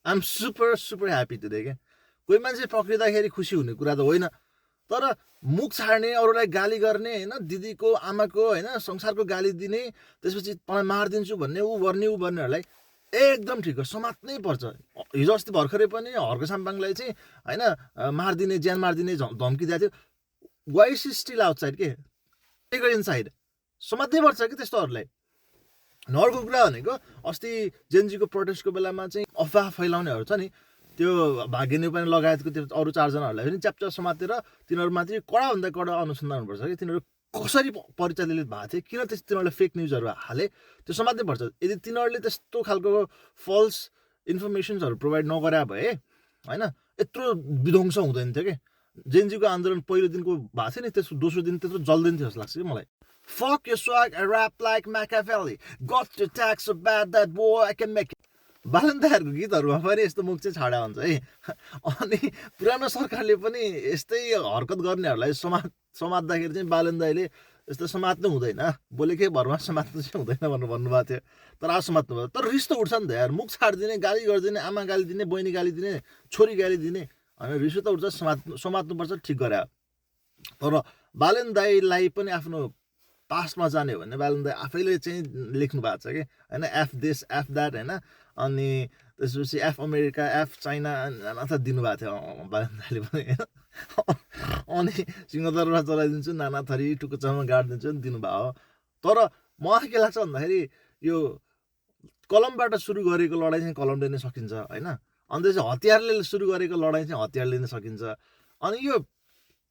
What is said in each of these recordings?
I'm super super happy today क्या। कोही मान्छे पक्रिँदाखेरि खुसी हुने कुरा त होइन, तर मुख छाड्ने, अरूलाई गाली गर्ने होइन, दिदीको आमाको होइन संसारको गाली दिने, त्यसपछि तँलाई मारिदिन्छु भन्ने ऊ भन्नेहरूलाई एकदम ठिक हो, समात्नै पर्छ। हिजो अस्ति भर्खरै पनि हर्क साम्पाङलाई चाहिँ होइन मारिदिने, ज्यान मारिदिने धम्की दिएको थियो। वाइ इज स्टिल आउटसाइड के, टेकर इनसाइड, समात्नै पर्छ कि त्यस्तोहरूलाई। अर्को कुरा भनेको अस्ति जेनजीको प्रोटेस्टको बेलामा चाहिँ अफवाह फैलाउनेहरू छ नि, त्यो भाग्यने पनि लगायतको त्यो अरू 4 जनाहरूलाई पनि च्याप्चा समातेर तिनीहरूमाथि कडाभन्दा कडा अनुसन्धान हुनुपर्छ कि तिनीहरू कसरी परिचालित भएको थिए, किन तिनीहरूले फेक न्युजहरू हाले, त्यो समात्नै पर्छ। यदि तिनीहरूले त्यस्तो खालको फल्स इन्फर्मेसन्सहरू प्रोभाइड नगरे भए होइन यत्रो विध्वंस हुँदैन थियो कि। जेनजीको आन्दोलन पहिलो दिनको भएको थियो नि, त्यसको दोस्रो दिन त्यत्रो जल्दैन थियो जस्तो लाग्छ कि मलाई। Fuck your swag, I rap like Machiavelli. Got to attack so bad that boy I can make it. बालन दाइहरूको गीतहरूमा पनि यस्तो मुख चाहिँ छाडा हुन्छ है। अनि पुरानो सरकारले पनि यस्तै हरकत गर्नेहरूलाई समात्दाखेरि चाहिँ बालन दाइले यस्तो समात्नु हुँदैन, बोलेकै भरमा समात्नु चाहिँ हुँदैन भनेर भन्नुभएको थियो। तर आज समात्नु भयो। तर रिस त उठ्छ नि त यार, मुख छाडिदिने, गाली गरिदिने, आमा गाली दिने, बहिनी गाली दिने, छोरी गाली दिने, अनि रिस त उठ्छ, समात्नुपर्छ, ठिक गरे। तर बालन दाइलाई पनि आफ्नो पास्टमा जाने हो भने बालन दाइ आफैले चाहिँ लेख्नु भएको छ कि होइन, एफ दिस एफ द्याट होइन, अनि त्यसपछि एफ अमेरिका एफ चाइना नाना थरी दिनुभएको थियो बालन दाइले पनि होइन। अनि सिंहदरबार चलाइदिन्छु, नाना थरी टुकुचामा गाडिदिन्छु नि दिनुभयो हो। तर मलाई के लाग्छ भन्दाखेरि यो कलमबाट सुरु गरेको लडाइँ चाहिँ कलमले नै सकिन्छ होइन, अनि त्यसपछि हतियारले सुरु गरेको लडाइँ चाहिँ हतियारले नै सकिन्छ। अनि यो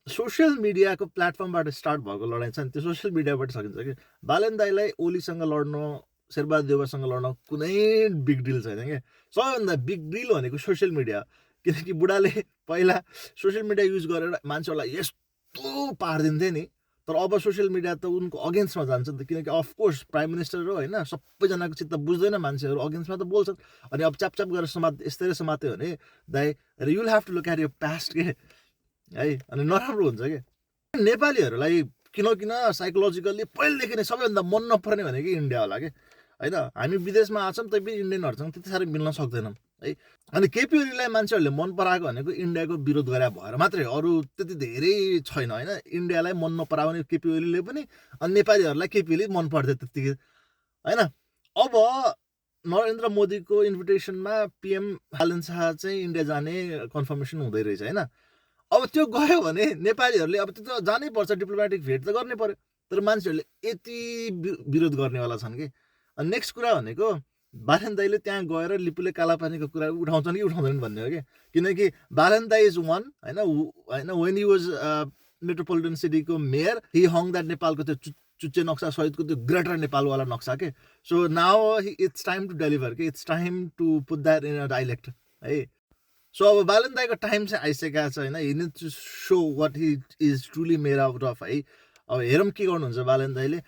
सोसियल मिडियाको प्लेटफर्मबाट स्टार्ट भएको लडाइँ छ नि, त्यो सोसियल मिडियाबाट सकिन्छ कि। बालन दाइलाई ओलीसँग लड्नु, शेरबहादुर देउवासँग लड्न कुनै बिग डिल छैन क्या। सबैभन्दा बिग डिल भनेको सोसियल मिडिया, किनकि बुढाले पहिला सोसियल मिडिया युज गरेर मान्छेहरूलाई यस्तो पारिदिन्थे नि, तर अब सोसियल मिडिया त उनको अगेन्स्टमा जान्छ नि त, किनकि अफकोर्स प्राइम मिनिस्टर हो होइन, सबैजनाको चित्त बुझ्दैन, मान्छेहरू अगेन्स्टमा त बोल्छन्। अनि अब च्यापच्याप गरेर यस्तै समात्यो भने दाइ you will have to look at your past के है, अनि नराम्रो हुन्छ कि। नेपालीहरूलाई किन साइकोलोजिकल्ली पहिलेदेखि नै सबैभन्दा मन नपर्ने भनेको इन्डिया होला कि होइन। हामी विदेशमा आछौँ तै पनि इन्डियनहरूसँग त्यति साह्रो मिल्न सक्दैनौँ है। अनि केपी ओलीलाई मान्छेहरूले मन पराएको भनेको इन्डियाको विरोध गरे भएर मात्रै, अरू त्यति धेरै छैन होइन। इन्डियालाई मन नपराउने केपी ओलीले पनि, अनि नेपालीहरूलाई केपी ओली मन पर्थ्यो त्यत्तिकै होइन। अब नरेन्द्र मोदीको इन्भिटेसनमा पिएम बालन शाह चाहिँ इन्डिया जाने कन्फर्मेसन हुँदै रहेछ होइन। अब त्यो गयो भने नेपालीहरूले अब त्यो त जानै पर्छ, डिप्लोमेटिक भेट त गर्नै पर्यो, तर मान्छेहरूले यति विरोध गर्नेवाला छन् कि। अनि नेक्स्ट कुरा भनेको बालन दाइले त्यहाँ गएर लिपुले कालापानीको कुरा उठाउँछन् कि उठाउँदैनन् भन्ने हो कि। किनकि बालन दाइ इज वान होइन, वेन हि वाज मेट्रोपोलिटन सिटीको मेयर, हि हङ द्याट नेपालको त्यो चुच्चे नक्सा सहितको त्यो ग्रेटर नेपालवाला नक्सा के। So now it's time to deliver के, it's time to put that in a dialect है। सो अब बालन दाइको टाइम चाहिँ आइसकेको छ होइन, he need to show what he is truly made out of है। अब हेरौँ के गर्नुहुन्छ बालन दाइले।